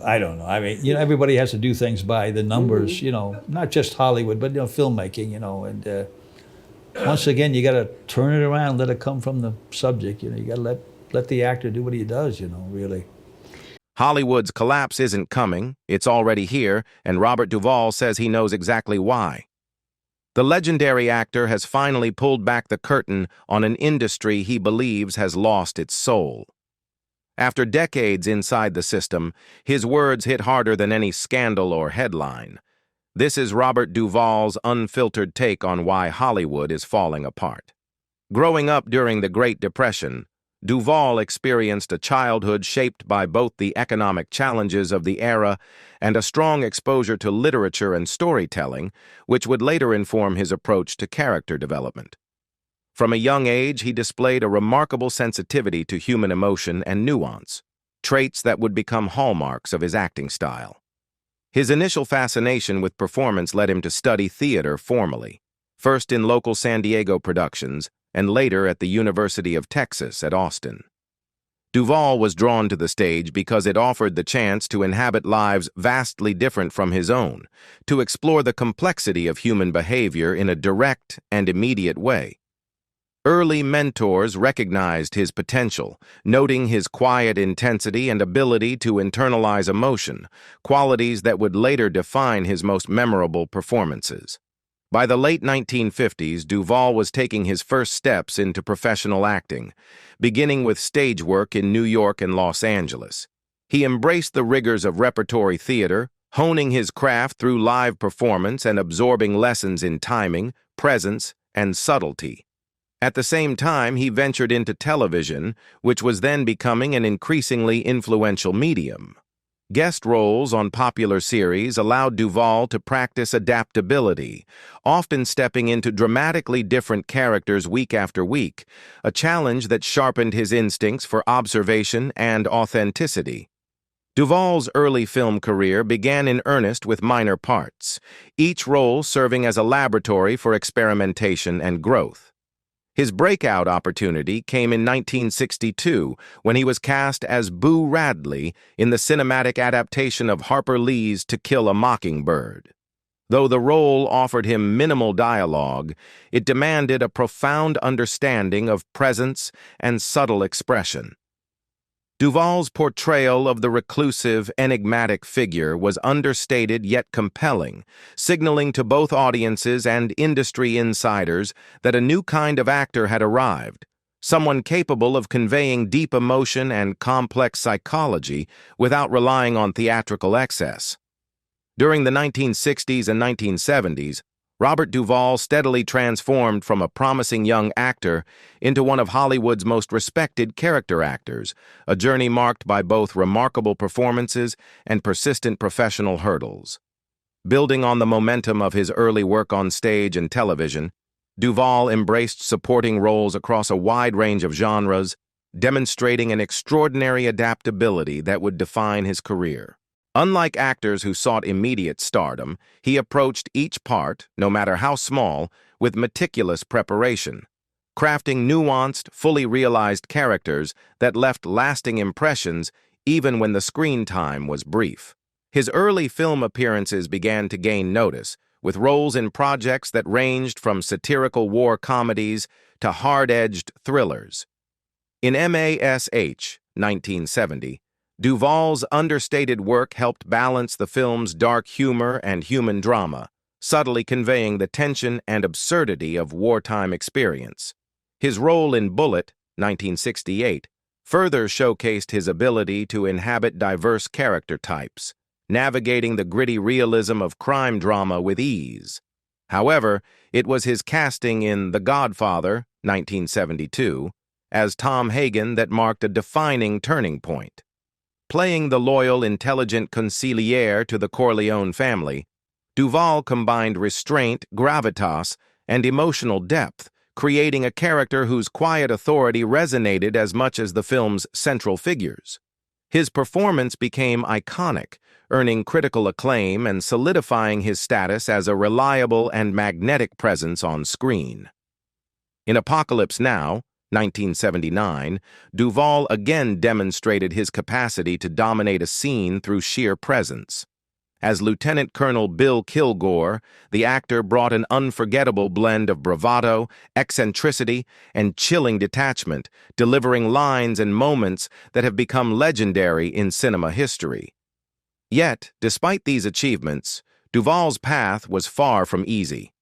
I don't know. I mean, everybody has to do things by the numbers, not just Hollywood, but, filmmaking, and once again, you got to turn it around, let it come from the subject. You got to let the actor do what he does. Really. Hollywood's collapse isn't coming, it's already here, and Robert Duvall says he knows exactly why. The legendary actor has finally pulled back the curtain on an industry he believes has lost its soul. After decades inside the system, his words hit harder than any scandal or headline. This is Robert Duvall's unfiltered take on why Hollywood is falling apart. Growing up during the Great Depression, Duvall experienced a childhood shaped by both the economic challenges of the era and a strong exposure to literature and storytelling, which would later inform his approach to character development. From a young age, he displayed a remarkable sensitivity to human emotion and nuance, traits that would become hallmarks of his acting style. His initial fascination with performance led him to study theater formally, first in local San Diego productions, and later at the University of Texas at Austin. Duvall was drawn to the stage because it offered the chance to inhabit lives vastly different from his own, to explore the complexity of human behavior in a direct and immediate way. Early mentors recognized his potential, noting his quiet intensity and ability to internalize emotion, qualities that would later define his most memorable performances. By the late 1950s, Duvall was taking his first steps into professional acting, beginning with stage work in New York and Los Angeles. He embraced the rigors of repertory theater, honing his craft through live performance and absorbing lessons in timing, presence, and subtlety. At the same time, he ventured into television, which was then becoming an increasingly influential medium. Guest roles on popular series allowed Duvall to practice adaptability, often stepping into dramatically different characters week after week, a challenge that sharpened his instincts for observation and authenticity. Duvall's early film career began in earnest with minor parts, each role serving as a laboratory for experimentation and growth. His breakout opportunity came in 1962 when he was cast as Boo Radley in the cinematic adaptation of Harper Lee's To Kill a Mockingbird. Though the role offered him minimal dialogue, it demanded a profound understanding of presence and subtle expression. Duvall's portrayal of the reclusive, enigmatic figure was understated yet compelling, signaling to both audiences and industry insiders that a new kind of actor had arrived, someone capable of conveying deep emotion and complex psychology without relying on theatrical excess. During the 1960s and 1970s, Robert Duvall steadily transformed from a promising young actor into one of Hollywood's most respected character actors, a journey marked by both remarkable performances and persistent professional hurdles. Building on the momentum of his early work on stage and television, Duvall embraced supporting roles across a wide range of genres, demonstrating an extraordinary adaptability that would define his career. Unlike actors who sought immediate stardom, he approached each part, no matter how small, with meticulous preparation, crafting nuanced, fully realized characters that left lasting impressions even when the screen time was brief. His early film appearances began to gain notice, with roles in projects that ranged from satirical war comedies to hard-edged thrillers. In MASH, 1970, Duvall's understated work helped balance the film's dark humor and human drama, subtly conveying the tension and absurdity of wartime experience. His role in Bullitt, 1968, further showcased his ability to inhabit diverse character types, navigating the gritty realism of crime drama with ease. However, it was his casting in The Godfather, 1972, as Tom Hagen that marked a defining turning point. Playing the loyal, intelligent consigliere to the Corleone family, Duvall combined restraint, gravitas, and emotional depth, creating a character whose quiet authority resonated as much as the film's central figures. His performance became iconic, earning critical acclaim and solidifying his status as a reliable and magnetic presence on screen. In Apocalypse Now, 1979, Duvall again demonstrated his capacity to dominate a scene through sheer presence. As Lieutenant Colonel Bill Kilgore, the actor brought an unforgettable blend of bravado, eccentricity, and chilling detachment, delivering lines and moments that have become legendary in cinema history. Yet, despite these achievements, Duvall's path was far from easy.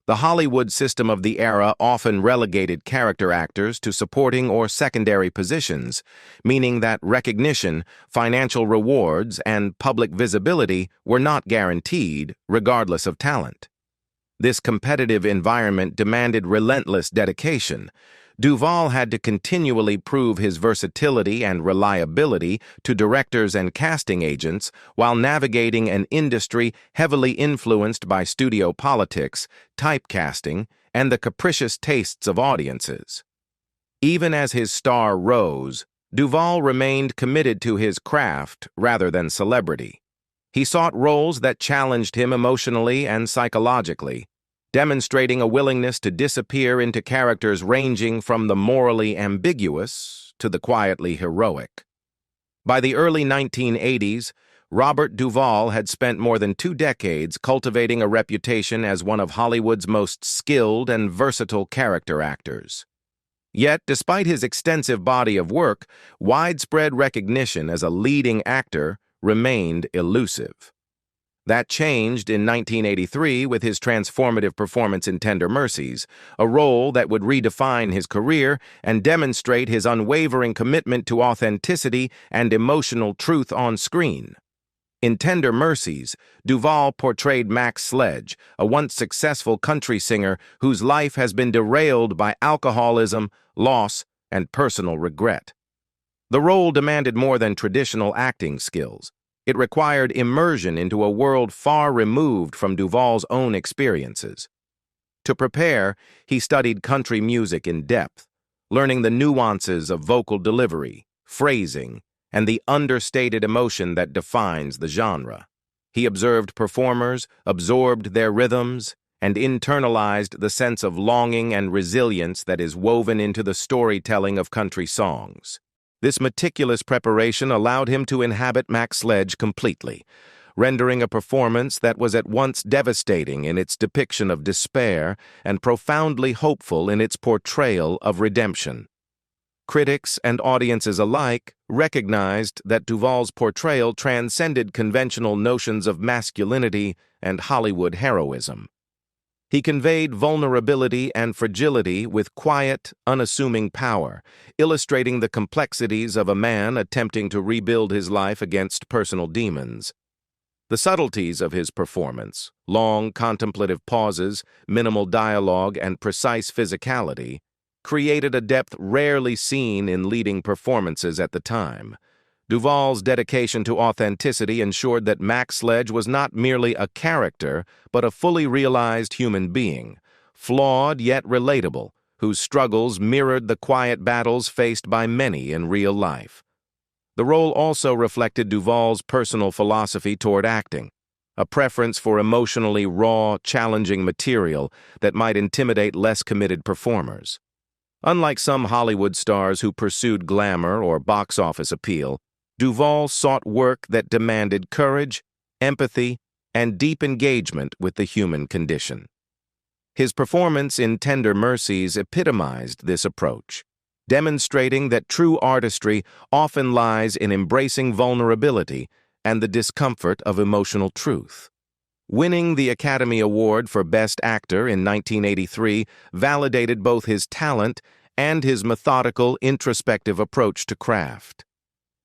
The Hollywood system of the era often relegated character actors to supporting or secondary positions, meaning that recognition, financial rewards, and public visibility were not guaranteed, regardless of talent. This competitive environment demanded relentless dedication. Duvall had to continually prove his versatility and reliability to directors and casting agents while navigating an industry heavily influenced by studio politics, typecasting, and the capricious tastes of audiences. Even as his star rose, Duvall remained committed to his craft rather than celebrity. He sought roles that challenged him emotionally and psychologically, demonstrating a willingness to disappear into characters ranging from the morally ambiguous to the quietly heroic. By the early 1980s, Robert Duvall had spent more than 2 decades cultivating a reputation as one of Hollywood's most skilled and versatile character actors. Yet, despite his extensive body of work, widespread recognition as a leading actor remained elusive. That changed in 1983 with his transformative performance in Tender Mercies, a role that would redefine his career and demonstrate his unwavering commitment to authenticity and emotional truth on screen. In Tender Mercies, Duvall portrayed Max Sledge, a once successful country singer whose life has been derailed by alcoholism, loss, and personal regret. The role demanded more than traditional acting skills. It required immersion into a world far removed from Duvall's own experiences. To prepare, he studied country music in depth, learning the nuances of vocal delivery, phrasing, and the understated emotion that defines the genre. He observed performers, absorbed their rhythms, and internalized the sense of longing and resilience that is woven into the storytelling of country songs. This meticulous preparation allowed him to inhabit Max Sledge completely, rendering a performance that was at once devastating in its depiction of despair and profoundly hopeful in its portrayal of redemption. Critics and audiences alike recognized that Duvall's portrayal transcended conventional notions of masculinity and Hollywood heroism. He conveyed vulnerability and fragility with quiet, unassuming power, illustrating the complexities of a man attempting to rebuild his life against personal demons. The subtleties of his performance, long contemplative pauses, minimal dialogue, and precise physicality, created a depth rarely seen in leading performances at the time. Duvall's dedication to authenticity ensured that Max Sledge was not merely a character, but a fully realized human being, flawed yet relatable, whose struggles mirrored the quiet battles faced by many in real life. The role also reflected Duvall's personal philosophy toward acting, a preference for emotionally raw, challenging material that might intimidate less committed performers. Unlike some Hollywood stars who pursued glamour or box office appeal, Duvall sought work that demanded courage, empathy, and deep engagement with the human condition. His performance in Tender Mercies epitomized this approach, demonstrating that true artistry often lies in embracing vulnerability and the discomfort of emotional truth. Winning the Academy Award for Best Actor in 1983 validated both his talent and his methodical, introspective approach to craft.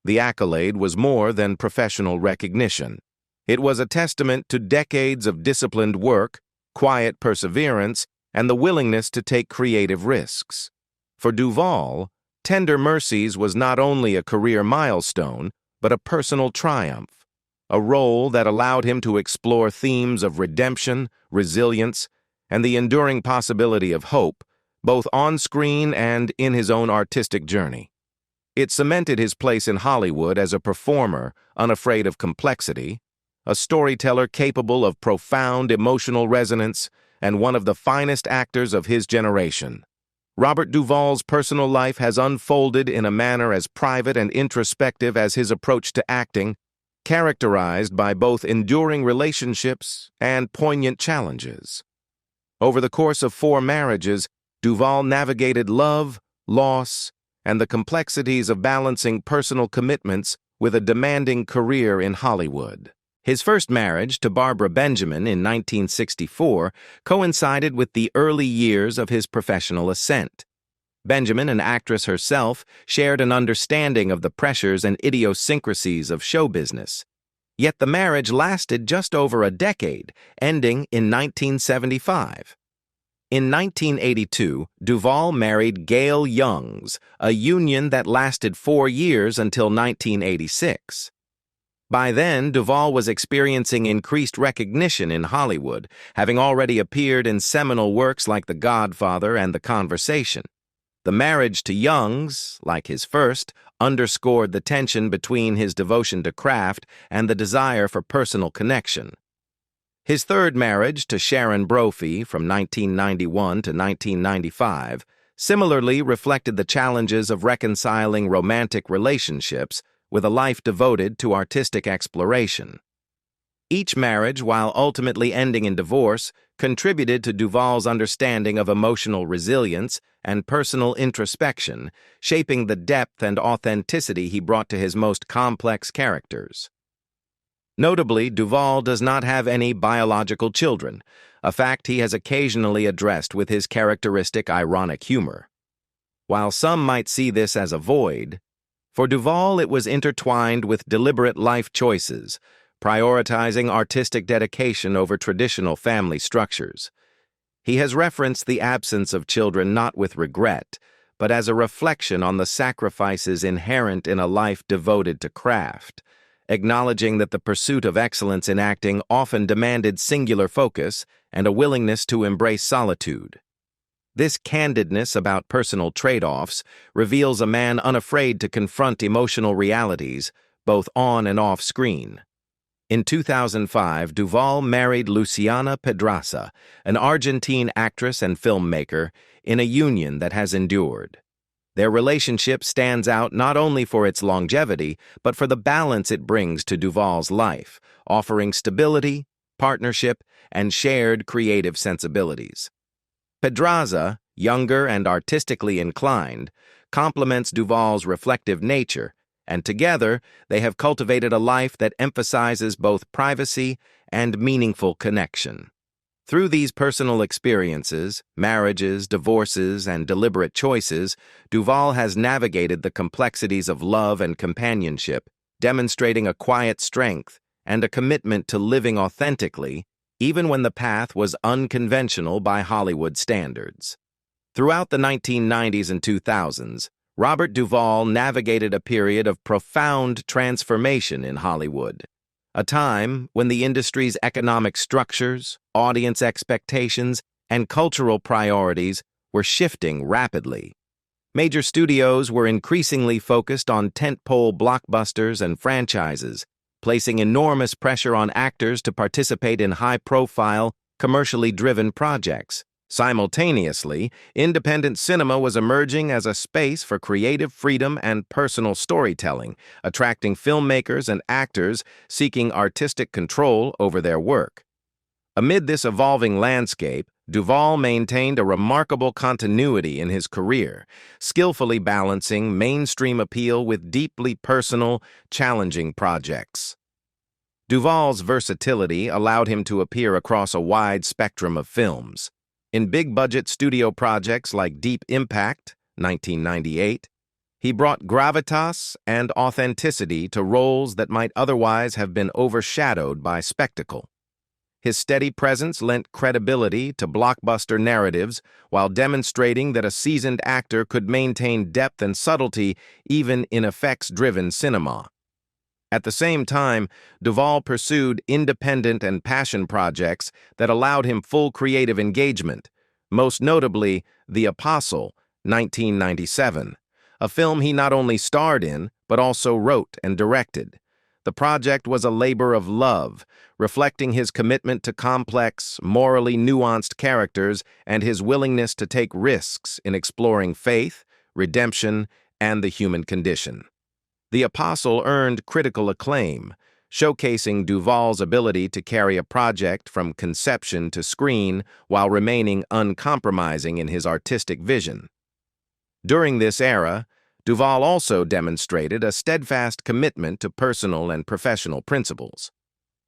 The accolade was more than professional recognition. It was a testament to decades of disciplined work, quiet perseverance, and the willingness to take creative risks. For Duvall, Tender Mercies was not only a career milestone, but a personal triumph, a role that allowed him to explore themes of redemption, resilience, and the enduring possibility of hope, both on screen and in his own artistic journey. It cemented his place in Hollywood as a performer unafraid of complexity, a storyteller capable of profound emotional resonance, and one of the finest actors of his generation. Robert Duvall's personal life has unfolded in a manner as private and introspective as his approach to acting, characterized by both enduring relationships and poignant challenges. Over the course of 4 marriages, Duvall navigated love, loss, and the complexities of balancing personal commitments with a demanding career in Hollywood. His first marriage to Barbara Benjamin in 1964 coincided with the early years of his professional ascent. Benjamin, an actress herself, shared an understanding of the pressures and idiosyncrasies of show business. Yet the marriage lasted just over a decade, ending in 1975. In 1982, Duvall married Gail Youngs, a union that lasted 4 years until 1986. By then, Duvall was experiencing increased recognition in Hollywood, having already appeared in seminal works like The Godfather and The Conversation. The marriage to Youngs, like his first, underscored the tension between his devotion to craft and the desire for personal connection. His third marriage to Sharon Brophy from 1991 to 1995 similarly reflected the challenges of reconciling romantic relationships with a life devoted to artistic exploration. Each marriage, while ultimately ending in divorce, contributed to Duvall's understanding of emotional resilience and personal introspection, shaping the depth and authenticity he brought to his most complex characters. Notably, Duvall does not have any biological children, a fact he has occasionally addressed with his characteristic ironic humor. While some might see this as a void, for Duvall it was intertwined with deliberate life choices, prioritizing artistic dedication over traditional family structures. He has referenced the absence of children not with regret, but as a reflection on the sacrifices inherent in a life devoted to craft, acknowledging that the pursuit of excellence in acting often demanded singular focus and a willingness to embrace solitude. This candidness about personal trade-offs reveals a man unafraid to confront emotional realities, both on and off screen. In 2005, Duvall married Luciana Pedraza, an Argentine actress and filmmaker, in a union that has endured. Their relationship stands out not only for its longevity, but for the balance it brings to Duvall's life, offering stability, partnership, and shared creative sensibilities. Pedraza, younger and artistically inclined, complements Duvall's reflective nature, and together they have cultivated a life that emphasizes both privacy and meaningful connection. Through these personal experiences, marriages, divorces, and deliberate choices, Duvall has navigated the complexities of love and companionship, demonstrating a quiet strength and a commitment to living authentically, even when the path was unconventional by Hollywood standards. Throughout the 1990s and 2000s, Robert Duvall navigated a period of profound transformation in Hollywood, a time when the industry's economic structures, audience expectations, and cultural priorities were shifting rapidly. Major studios were increasingly focused on tentpole blockbusters and franchises, placing enormous pressure on actors to participate in high-profile, commercially driven projects. Simultaneously, independent cinema was emerging as a space for creative freedom and personal storytelling, attracting filmmakers and actors seeking artistic control over their work. Amid this evolving landscape, Duvall maintained a remarkable continuity in his career, skillfully balancing mainstream appeal with deeply personal, challenging projects. Duvall's versatility allowed him to appear across a wide spectrum of films. In big-budget studio projects like Deep Impact, 1998, he brought gravitas and authenticity to roles that might otherwise have been overshadowed by spectacle. His steady presence lent credibility to blockbuster narratives while demonstrating that a seasoned actor could maintain depth and subtlety even in effects-driven cinema. At the same time, Duvall pursued independent and passion projects that allowed him full creative engagement, most notably The Apostle, 1997, a film he not only starred in, but also wrote and directed. The project was a labor of love, reflecting his commitment to complex, morally nuanced characters and his willingness to take risks in exploring faith, redemption, and the human condition. The Apostle earned critical acclaim, showcasing Duvall's ability to carry a project from conception to screen while remaining uncompromising in his artistic vision. During this era, Duvall also demonstrated a steadfast commitment to personal and professional principles.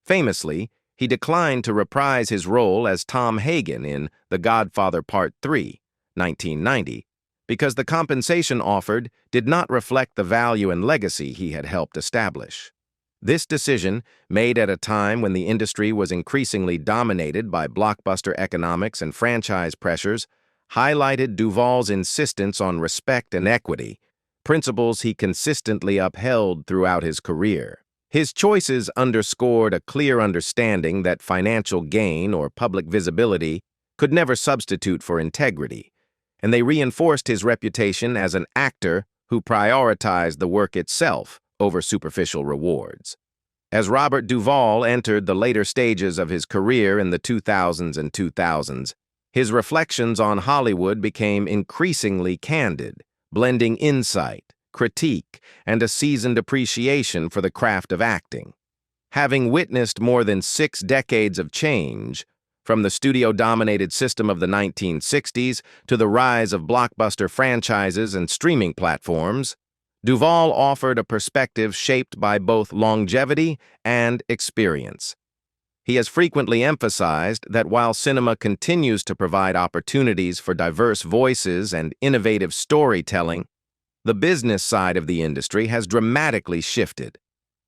Famously, he declined to reprise his role as Tom Hagen in The Godfather Part 3, 1990, because the compensation offered did not reflect the value and legacy he had helped establish. This decision, made at a time when the industry was increasingly dominated by blockbuster economics and franchise pressures, highlighted Duvall's insistence on respect and equity, principles he consistently upheld throughout his career. His choices underscored a clear understanding that financial gain or public visibility could never substitute for integrity, and they reinforced his reputation as an actor who prioritized the work itself over superficial rewards. As Robert Duvall entered the later stages of his career in the 2000s and 2000s, his reflections on Hollywood became increasingly candid, blending insight, critique, and a seasoned appreciation for the craft of acting. Having witnessed more than 6 decades of change, from the studio-dominated system of the 1960s to the rise of blockbuster franchises and streaming platforms, Duvall offered a perspective shaped by both longevity and experience. He has frequently emphasized that while cinema continues to provide opportunities for diverse voices and innovative storytelling, the business side of the industry has dramatically shifted,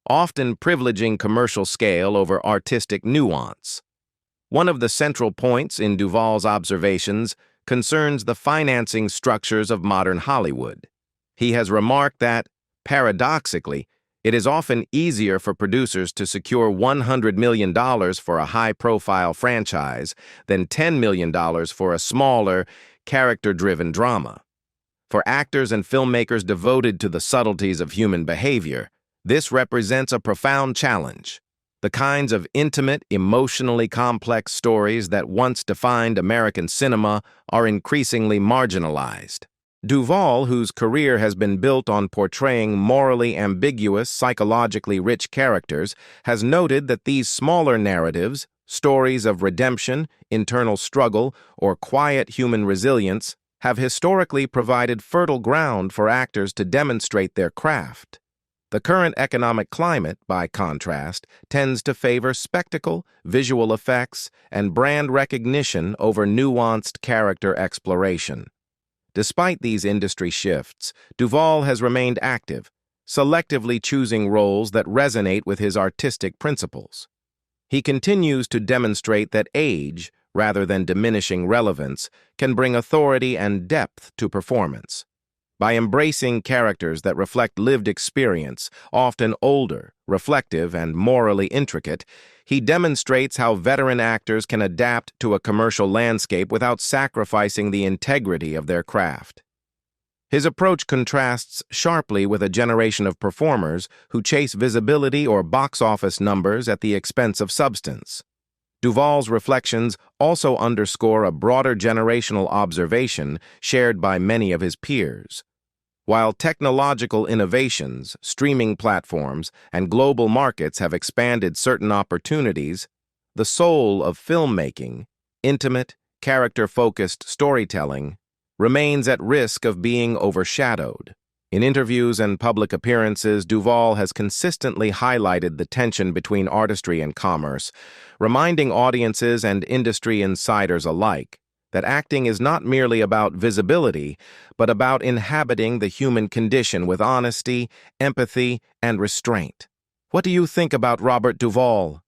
often privileging commercial scale over artistic nuance. One of the central points in Duvall's observations concerns the financing structures of modern Hollywood. He has remarked that, paradoxically, it is often easier for producers to secure $100 million for a high-profile franchise than $10 million for a smaller, character-driven drama. For actors and filmmakers devoted to the subtleties of human behavior, this represents a profound challenge. The kinds of intimate, emotionally complex stories that once defined American cinema are increasingly marginalized. Duvall, whose career has been built on portraying morally ambiguous, psychologically rich characters, has noted that these smaller narratives, stories of redemption, internal struggle, or quiet human resilience, have historically provided fertile ground for actors to demonstrate their craft. The current economic climate, by contrast, tends to favor spectacle, visual effects, and brand recognition over nuanced character exploration. Despite these industry shifts, Duvall has remained active, selectively choosing roles that resonate with his artistic principles. He continues to demonstrate that age, rather than diminishing relevance, can bring authority and depth to performance. By embracing characters that reflect lived experience, often older, reflective, and morally intricate, he demonstrates how veteran actors can adapt to a commercial landscape without sacrificing the integrity of their craft. His approach contrasts sharply with a generation of performers who chase visibility or box office numbers at the expense of substance. Duvall's reflections also underscore a broader generational observation shared by many of his peers. While technological innovations, streaming platforms, and global markets have expanded certain opportunities, the soul of filmmaking, intimate, character-focused storytelling, remains at risk of being overshadowed. In interviews and public appearances, Duvall has consistently highlighted the tension between artistry and commerce, reminding audiences and industry insiders alike that acting is not merely about visibility, but about inhabiting the human condition with honesty, empathy, and restraint. What do you think about Robert Duvall?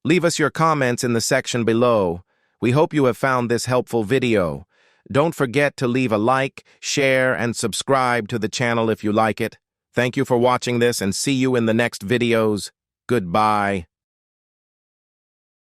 Leave us your comments in the section below. We hope you have found this helpful video. Don't forget to leave a like, share, and subscribe to the channel if you like it. Thank you for watching this and see you in the next videos. Goodbye.